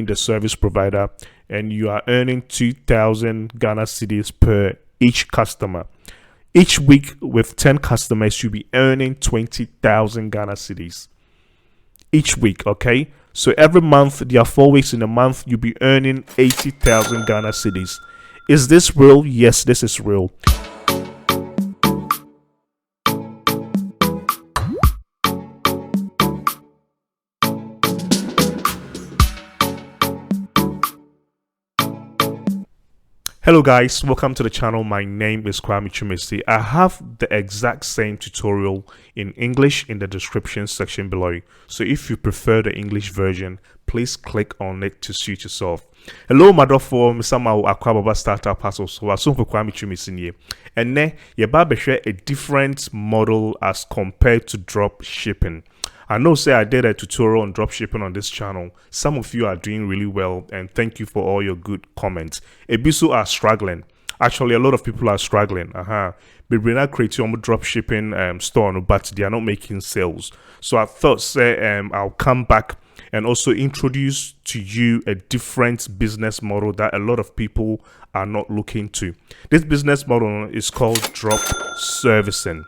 the service provider, and you are earning 2,000 Ghana cedis per each customer. Each week with 10 customers, you'll be earning 20,000 Ghana cedis each week. Okay, so every month, there are 4 weeks in a month, you'll be earning 80,000 Ghana cedis. Is this real? Yes, this is real. Hello guys, welcome to the channel. My name is Kwame Chumesi. I have the exact same tutorial in English in the description section below. So if you prefer the English version, please click on it to suit yourself. Hello, madofo, misama akwababa startup hustle. So asum for Kwame Chumesi here. And ne yeba share a different model as compared to drop shipping. I know say I did a tutorial on dropshipping on this channel. Some of you are doing really well, and thank you for all your good comments. Ebisu are struggling. Actually, a lot of people are struggling. But we're not creating a dropshipping store, but they are not making sales. So I thought say I'll come back and also introduce to you a different business model that a lot of people are not looking to. This business model is called drop servicing.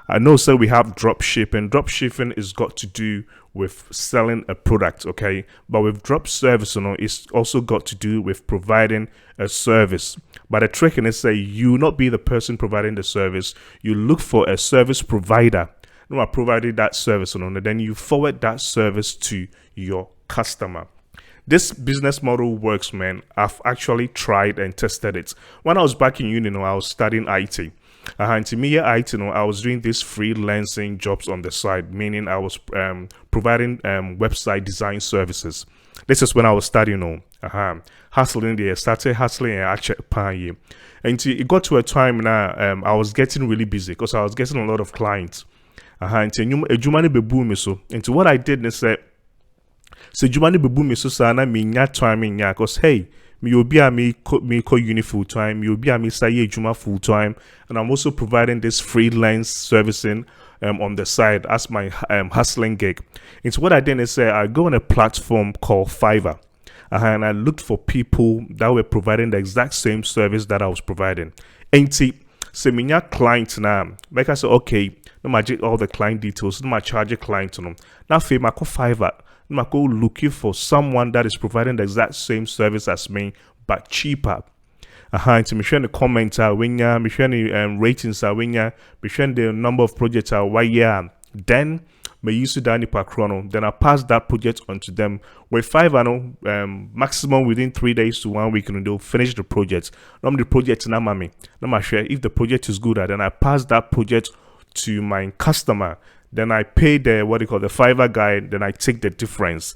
I know, so we have drop shipping. Drop shipping is got to do with selling a product, okay? But with drop service, it's also got to do with providing a service. But the trick in it, say you not be the person providing the service. You look for a service provider who are providing that service, and then you forward that service to your customer. This business model works, man. I've actually tried and tested it. When I was back in uni, I was studying IT. And to me, I was doing these freelancing jobs on the side, meaning I was providing website design services. This is when I was studying, hustling there, started hustling and actually and it got to a time now I was getting really busy because I was getting a lot of clients. And so what I did is say, so Jumani bebu me so sana me nya time nya because hey, me obi a me call uni full time, me obi a me say juma full time, and I'm also providing this freelance servicing on the side as my hustling gig. And so what I did is say I go on a platform called Fiverr, and I looked for people that were providing the exact same service that I was providing. And see, so me nya client now, like I said, okay, no ma get all the client details, no ma charge a client no. Now for my Fiverr. I'm looking for someone that is providing the exact same service as me, but cheaper. To me share the comments when ya, me share the ratings when ya, me share the number of projects why yeah. Then me use to Danny per chrono. Then I pass that project onto them. With Fiverr, maximum within 3 days to 1 week, and they'll finish the project. The project na mami. Now share if the project is good, then I pass that project to my customer. Then I pay the what you call the Fiverr guy. Then I take the difference.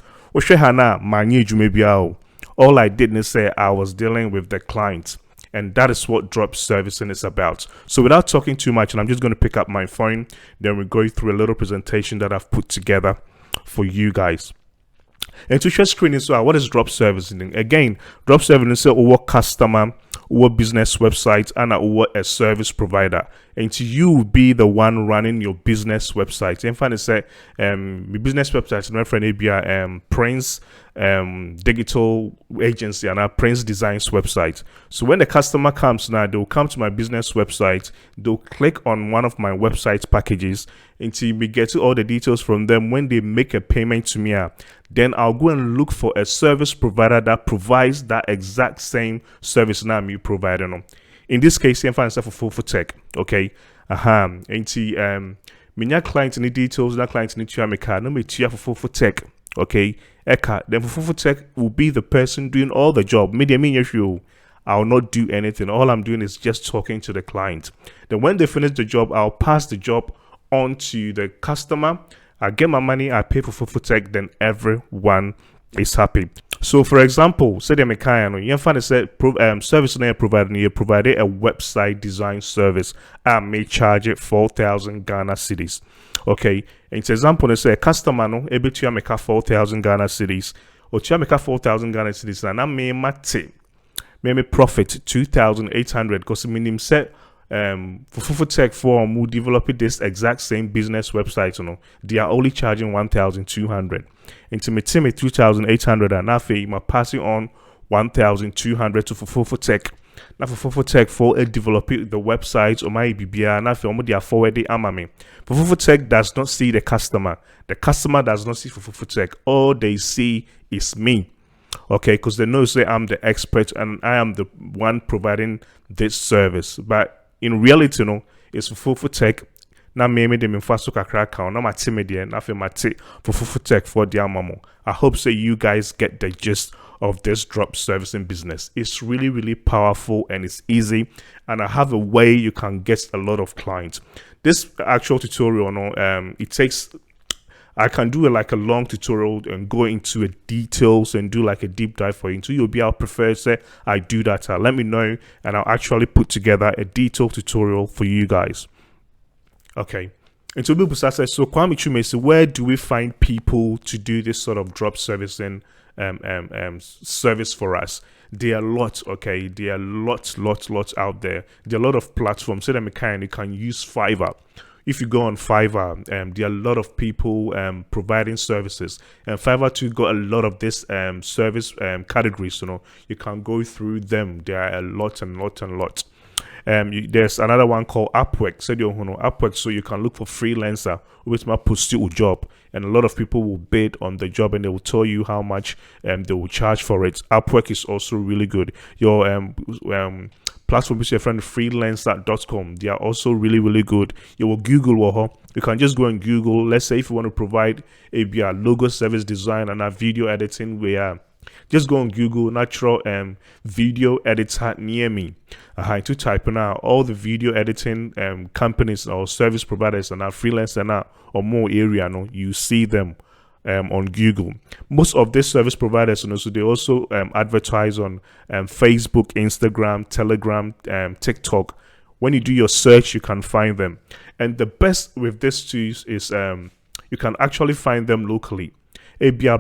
All I did is say I was dealing with the client, and that is what drop servicing is about. So without talking too much, and I'm just going to pick up my phone. Then we go through a little presentation that I've put together for you guys. And to share screen is what is drop servicing? Again, drop servicing is a customer or business website and or a service provider, and to you be the one running your business website. In fact, say my business website my friend ABI Prince digital agency and our Prince Designs website. So when the customer comes now, they'll come to my business website, they'll click on one of my website packages until we get to all the details from them. When they make a payment to me, then I'll go and look for a service provider that provides that exact same service now me providing them. In this case, I'm finding for Fofoofo Tech, okay? And see, my client in the details, that client in the tia me card, no me tia for Fofoofo Tech, okay? Eka, then Fofoofo Tech will be the person doing all the job. I'll not do anything. All I'm doing is just talking to the client. Then when they finish the job, I'll pass the job on to the customer. I get my money, I pay for Fofoofo Tech, then everyone is happy. So for example, say the mechanic, you find a service provider, you provide a website design service. I may charge it 4,000 Ghana cedis. Okay, and for example, they say a customer no able to make 4,000 Ghana cedis, or to make 4,000 Ghana cedis, and I may profit 2,800 because minimum set Fofoofo Tech for who developed this exact same business website, they are only charging 1,200. Into me 2,800 and nafe my passing on 1,200 to Fofoofo Tech. Now Fofoofo Tech for developing the website or my BBA na fe they are forwarding amame. Fofoofo Tech does not see the customer. The customer does not see Fofoofo Tech. All they see is me. Okay, because they know say I'm the expert and I am the one providing this service. But in reality, it's Fofoofo Tech. Na me dem infaso kakra account. Na my team there. Na fe my Fofoofo Tech for the amamo. I hope so you guys get the gist of this drop servicing business. It's really, really powerful and it's easy. And I have a way you can get a lot of clients. This actual tutorial, it takes. I can do like a long tutorial and go into details and do like a deep dive for you. So you'll be able to prefer say I do that. Let me know and I'll actually put together a detailed tutorial for you guys. Okay. And so people say, so Kwame Chumesi, where do we find people to do this sort of drop servicing service for us? There are lots, okay. There are lots out there. There are a lot of platforms. So that you can use Fiverr. If you go on Fiverr, there are a lot of people providing services, and Fiverr too got a lot of this service categories. You can go through them. There are a lot. There's another one called Upwork. Upwork, so you can look for freelancer which might post you a job, and a lot of people will bid on the job and they will tell you how much they will charge for it. Upwork is also really good. Your platform is your friend freelancer.com. They are also really good. You will Google you can just go and Google. Let's say if you want to provide a logo service design and a video editing, where just go on Google natural video editor near me. To type now all the video editing companies or service providers and freelancers now or more area, you see them on Google. Most of these service providers, so they also advertise on Facebook, Instagram, Telegram, TikTok. When you do your search, you can find them. And the best with this too is you can actually find them locally. Your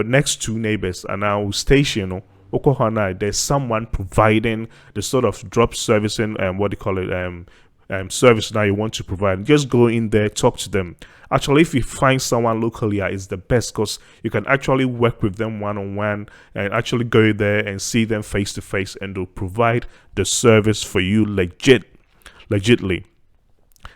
next two neighbors are now station. There's someone providing the sort of drop servicing service now you want to provide. Just go in there, talk to them. Actually, if you find someone locally, it's the best because you can actually work with them one-on-one and actually go there and see them face to face, and they'll provide the service for you legitly.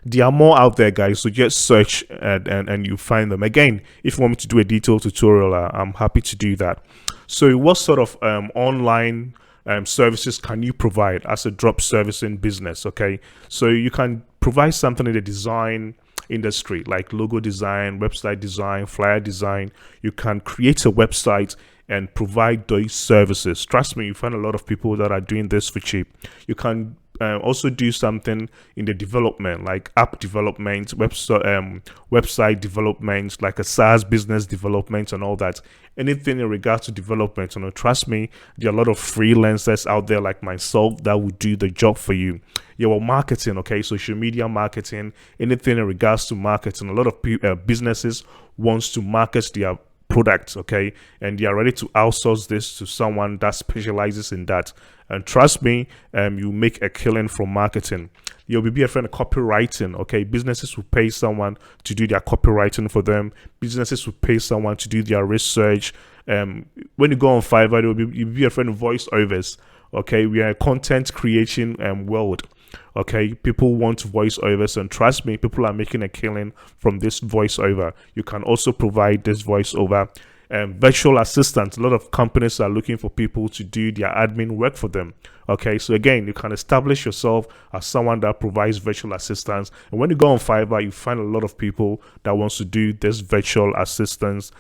There are more out there, guys, so just search and you find them. Again, if you want me to do a detailed tutorial, I'm happy to do that. So what sort of online services can you provide as a drop servicing business? Okay, so you can provide something in the design industry like logo design, website design, flyer design. You can create a website and provide those services. Trust me, you find a lot of people that are doing this for cheap. You can also do something in the development like app development, website development, like a SaaS business development and all that. Anything in regards to development, trust me, there are a lot of freelancers out there like myself that will do the job for you. Your marketing, okay, social media marketing, anything in regards to marketing. A lot of businesses wants to market their products, okay, and they are ready to outsource this to someone that specializes in that. And trust me, you make a killing from marketing. You'll be a friend of copywriting, okay. Businesses will pay someone to do their copywriting for them. Businesses will pay someone to do their research. When you go on Fiverr, you'll be a friend of voiceovers, okay. We are a content creation world. Okay, people want voiceovers, and trust me, people are making a killing from this voiceover. You can also provide this voiceover virtual assistants. A lot of companies are looking for people to do their admin work for them. Okay, so again, you can establish yourself as someone that provides virtual assistants, and when you go on Fiverr, you find a lot of people that wants to do this virtual assistants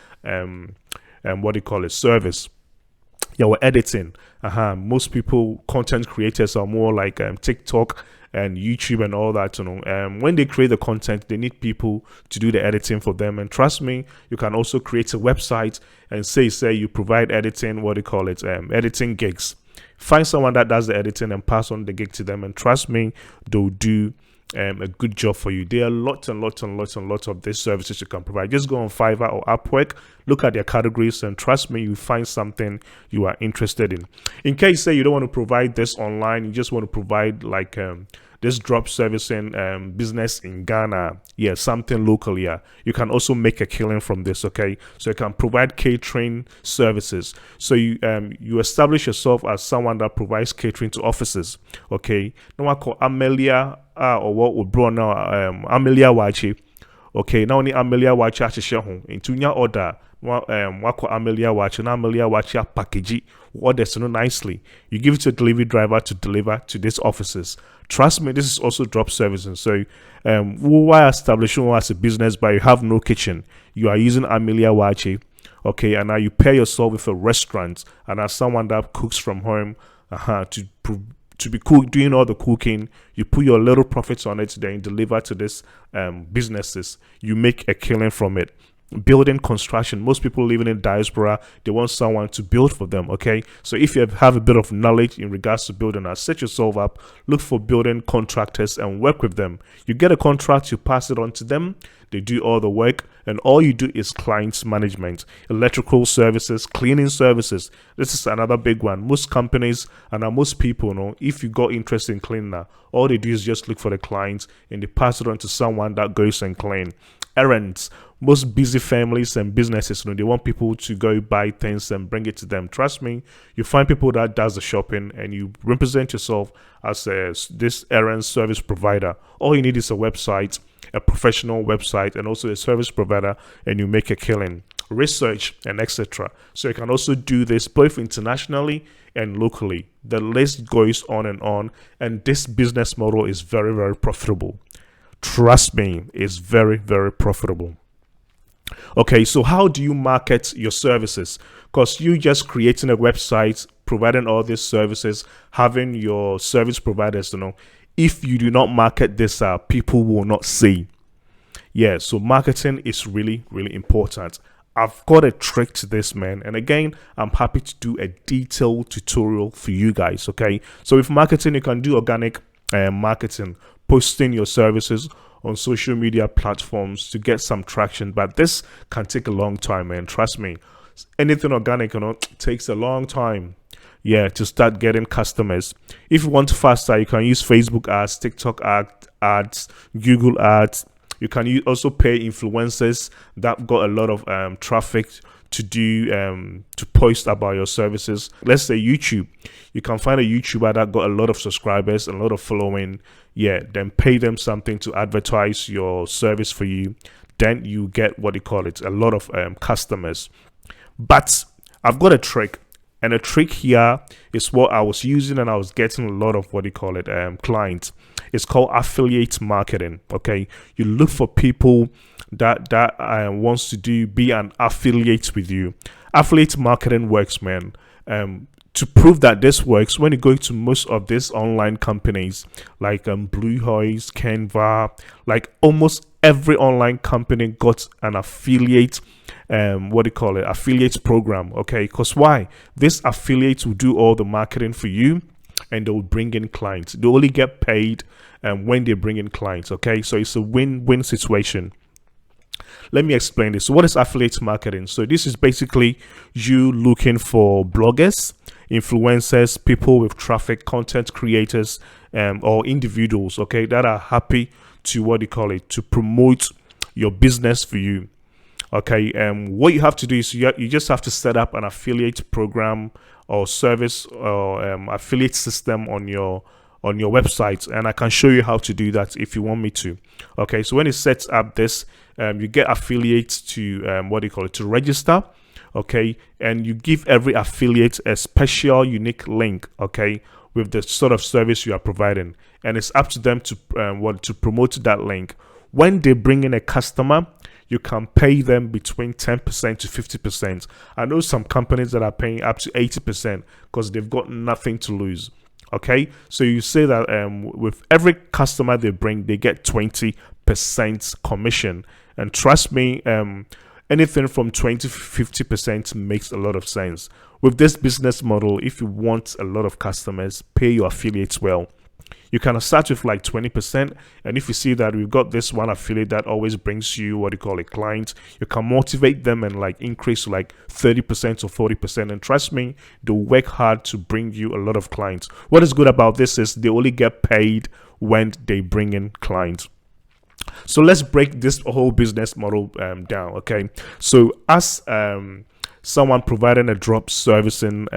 service. We're editing. Most people, content creators, are more like TikTok and YouTube and all that. When they create the content, they need people to do the editing for them. And trust me, you can also create a website and say you provide editing. Editing gigs. Find someone that does the editing and pass on the gig to them. And trust me, they'll do a good job for you. There are lots and lots and lots and lots of these services you can provide. Just go on Fiverr or Upwork, look at their categories, and trust me, you find something you are interested in. In case say you don't want to provide this online, you just want to provide like this drop servicing business in Ghana, yeah, something local, yeah, you can also make a killing from this. Okay, so you can provide catering services. So you establish yourself as someone that provides catering to offices. Okay, now I call Amelia or what would bro now Amelia Wachi. Okay, now only Amelia Wachi ahyehyɛ ho into your order. Wako Amelia Wachi na Amelia Wachi package orders no nicely. You give it to a delivery driver to deliver to these offices. Trust me, this is also drop servicing. So why establishing as a business but you have no kitchen, you are using Amelia Wachi. Okay, and now you pair yourself with a restaurant and as someone that cooks from home to be doing all the cooking. You put your little profits on it, then you deliver to these businesses. You make a killing from it. Building construction, most people living in diaspora, they want someone to build for them. Okay, so if you have a bit of knowledge in regards to building, set yourself up, look for building contractors and work with them. You get a contract, you pass it on to them, they do all the work, and all you do is client management, electrical services, cleaning services. This is another big one. Most companies and most people know, if you got interest in cleaning, all they do is just look for the clients and they pass it on to someone that goes and clean. Errands, most busy families and businesses, they want people to go buy things and bring it to them. Trust me, you find people that does the shopping and you represent yourself as this errand service provider. All you need is a website, a professional website, and also a service provider, and you make a killing. Research and etc. So you can also do this both internationally and locally. The list goes on, and this business model is very, very profitable. Trust me, it's very, very profitable. Okay, so how do you market your services? Because you just creating a website, providing all these services, having your service providers, if you do not market this, people will not see. Yeah, so marketing is really, really important. I've got a trick to this, man. And again, I'm happy to do a detailed tutorial for you guys. Okay, so with marketing, you can do organic marketing, posting your services on social media platforms to get some traction, but this can take a long time, man. Trust me, anything organic takes a long time, yeah, to start getting customers. If you want faster, you can use Facebook ads, TikTok ads, Google ads. You can also pay influencers that got a lot of traffic to do to post about your services. Let's say YouTube, you can find a YouTuber that got a lot of subscribers and a lot of following, yeah, then pay them something to advertise your service for you, then you get what you call it, a lot of customers. But I've got a trick, and a trick here is what I was using and I was getting a lot of what you call it clients. It's called affiliate marketing. Okay, you look for people that wants to be an affiliate with you. Affiliate marketing works, man. To prove that this works, when you go to most of these online companies like Bluehost, Canva, like almost every online company got an affiliate affiliate program. Okay, because why? This affiliates will do all the marketing for you and they will bring in clients. They only get paid when they bring in clients. Okay, so it's a win-win situation. Let me explain this. So what is affiliate marketing? So this is basically you looking for bloggers, influencers, people with traffic, content creators, or individuals, okay, that are happy to to promote your business for you. Okay, what you have to do is you just have to set up an affiliate program or service or affiliate system on your website, and I can show you how to do that if you want me to. Okay, so when it sets up this, you get affiliates to to register. Okay, and you give every affiliate a special unique link, okay, with the sort of service you are providing, and it's up to them to to promote that link. When they bring in a customer, you can pay them between 10% to 50%. I know some companies that are paying up to 80% because they've got nothing to lose. Okay, so you say that with every customer they bring, they get 20% commission, and trust me, anything from 20 to 50% makes a lot of sense. With this business model, if you want a lot of customers, pay your affiliates well. You can start with like 20%, and if you see that we've got this one affiliate that always brings you what you call a client, you can motivate them and like increase to like 30% or 40%, and trust me, they'll work hard to bring you a lot of clients. What is good about this is they only get paid when they bring in clients. So let's break this whole business model down. Okay, so as someone providing a drop servicing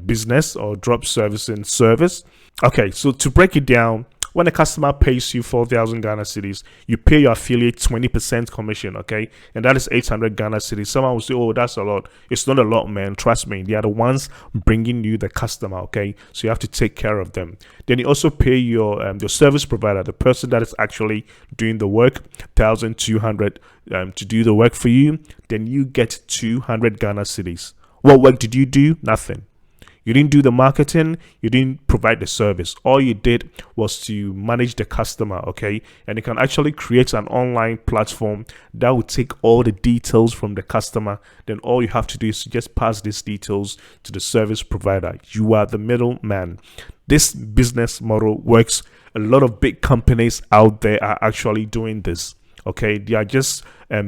business or drop servicing service. Okay, so to break it down, when a customer pays you 4,000 Ghana cedis, you pay your affiliate 20% commission, okay? And that is 800 Ghana cedis. Someone will say, oh, that's a lot. It's not a lot, man. Trust me. They are the ones bringing you the customer, okay? So you have to take care of them. Then you also pay your service provider, the person that is actually doing the work, 1,200 to do the work for you. Then you get 200 Ghana cedis. What work did you do? Nothing. You didn't do the marketing, you didn't provide the service. All you did was to manage the customer, okay? And you can actually create an online platform that will take all the details from the customer. Then all you have to do is to just pass these details to the service provider. You are the middleman. This business model works. A lot of big companies out there are actually doing this. Okay, they are just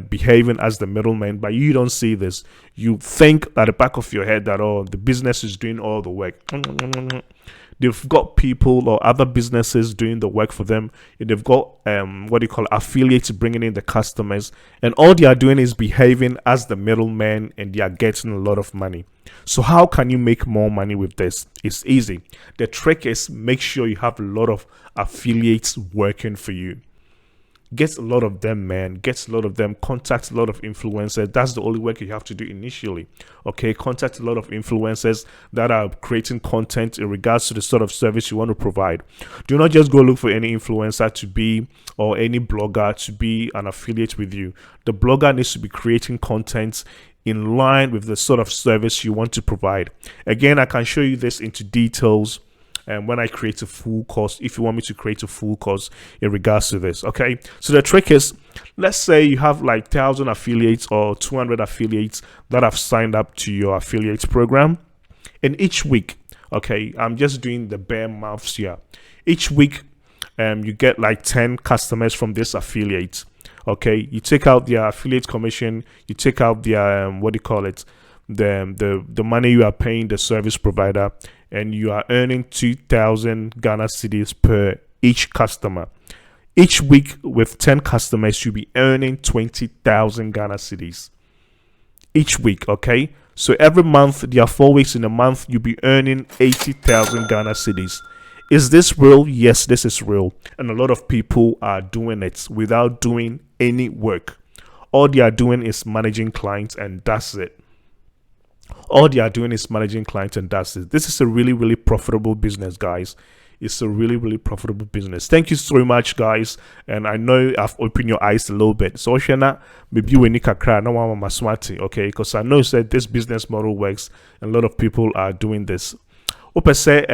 behaving as the middleman, but you don't see this. You think at the back of your head that, oh, the business is doing all the work. They've got people or other businesses doing the work for them. They've got what do you call affiliates bringing in the customers, and all they are doing is behaving as the middleman, and they are getting a lot of money. So how can you make more money with this? It's easy. The trick is make sure you have a lot of affiliates working for you. Get a lot of them, man. Get a lot of them. Contact a lot of influencers. That's the only work you have to do initially. Okay, contact a lot of influencers that are creating content in regards to the sort of service you want to provide. Do not just go look for any influencer to be or any blogger to be an affiliate with you. The blogger needs to be creating content in line with the sort of service you want to provide. Again, I can show you this into details. And when I create a full course, if you want me to create a full course in regards to this, okay? So the trick is, let's say you have like 1,000 affiliates or 200 affiliates that have signed up to your affiliate program. And each week, okay, I'm just doing the bare maths here. Each week, you get like 10 customers from this affiliate. Okay, you take out their affiliate commission, you take out their what do you call it? The money you are paying the service provider, and you are earning 2,000 Ghana cedis per each customer. Each week with 10 customers, you'll be earning 20,000 Ghana cedis each week. Okay, so every month, there are 4 weeks in a month, you'll be earning 80,000 Ghana cedis. Is this real? Yes, this is real, and a lot of people are doing it without doing any work. All they are doing is managing clients, and that's it. All they are doing is managing clients, and that's it. This is a really, really profitable business, guys. It's a really, really profitable business. Thank you so much, guys. And I know I've opened your eyes a little bit. So maybe we need to cry. No one maswati, okay? Because I know that this business model works, and a lot of people are doing this. Opa say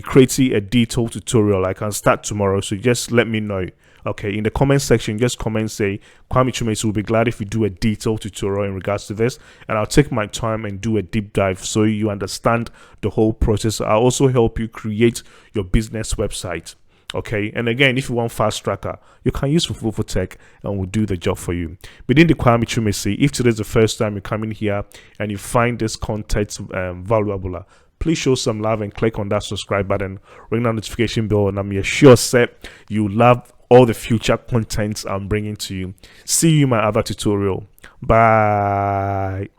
creating a detailed tutorial. I can start tomorrow, so just let me know. Okay, in the comment section, just comment, say Kwame Chumesi will be glad if you do a detailed tutorial in regards to this, and I'll take my time and do a deep dive so you understand the whole process. I'll also help you create your business website. Okay, and again, if you want fast tracker, you can use Fofoofo Tech, and we'll do the job for you. Within the Kwame Chumesi, if today is the first time you come in here and you find this content valuable, please show some love and click on that subscribe button, ring that notification bell, and I'm sure set you love all the future contents I'm bringing to you. See you in my other tutorial. Bye.